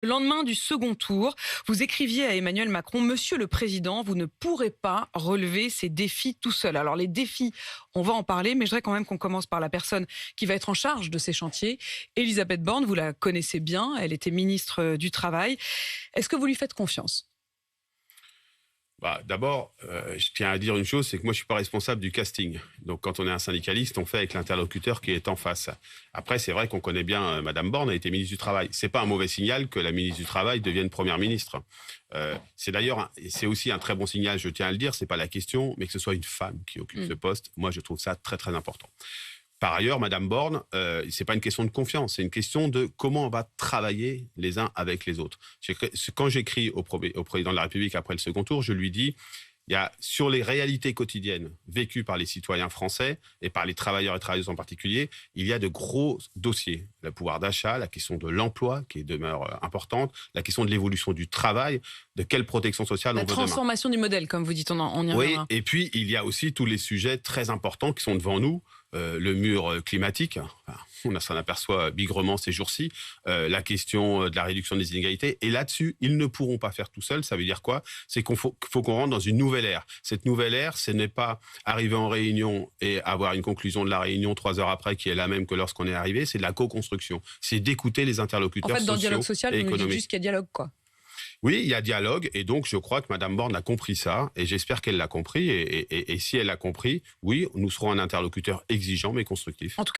Le lendemain du second tour, vous écriviez à Emmanuel Macron: Monsieur le Président, vous ne pourrez pas relever ces défis tout seul. Alors les défis, on va en parler, mais je voudrais quand même qu'on commence par la personne qui va être en charge de ces chantiers. Elisabeth Borne, vous la connaissez bien, elle était ministre du Travail. Est-ce que vous lui faites confiance? D'abord, je tiens à dire une chose, c'est que moi, je suis pas responsable du casting. Donc, quand on est un syndicaliste, on fait avec l'interlocuteur qui est en face. Après, c'est vrai qu'on connaît bien Madame Borne, a été ministre du Travail. C'est pas un mauvais signal que la ministre du Travail devienne première ministre. C'est d'ailleurs, c'est aussi un très bon signal, je tiens à le dire, c'est pas la question, mais que ce soit une femme qui occupe ce poste. Moi, je trouve ça très, très important. Par ailleurs, Madame Borne, c'est pas une question de confiance, c'est une question de comment on va travailler les uns avec les autres. Quand j'écris au président de la République après le second tour, je lui dis: il y a sur les réalités quotidiennes vécues par les citoyens français et par les travailleurs et travailleuses en particulier, il y a de gros dossiers. Le pouvoir d'achat, la question de l'emploi qui demeure importante, la question de l'évolution du travail, de quelle protection sociale on La veut demain. transformation du modèle, comme vous dites, on y Oui, reviendra. et puis il y a aussi tous les sujets très importants qui sont devant nous. Le mur climatique, on s'en aperçoit bigrement ces jours-ci, la question de la réduction des inégalités. Et là-dessus, ils ne pourront pas faire tout seuls. Ça veut dire quoi? C'est faut qu'on rentre dans une nouvelle ère. Cette nouvelle ère, ce n'est pas arriver en réunion et avoir une conclusion de la réunion 3 heures après qui est la même que lorsqu'on est arrivé. C'est de la co-construction. C'est d'écouter les En interlocuteurs fait, dans le sociaux dialogue social, et vous nous dites économiques. juste qu'il y a dialogue, quoi. Oui, il y a dialogue et donc je crois que Madame Borne a compris ça et j'espère qu'elle l'a compris et si elle l'a compris, oui, nous serons un interlocuteur exigeant mais constructif. En tout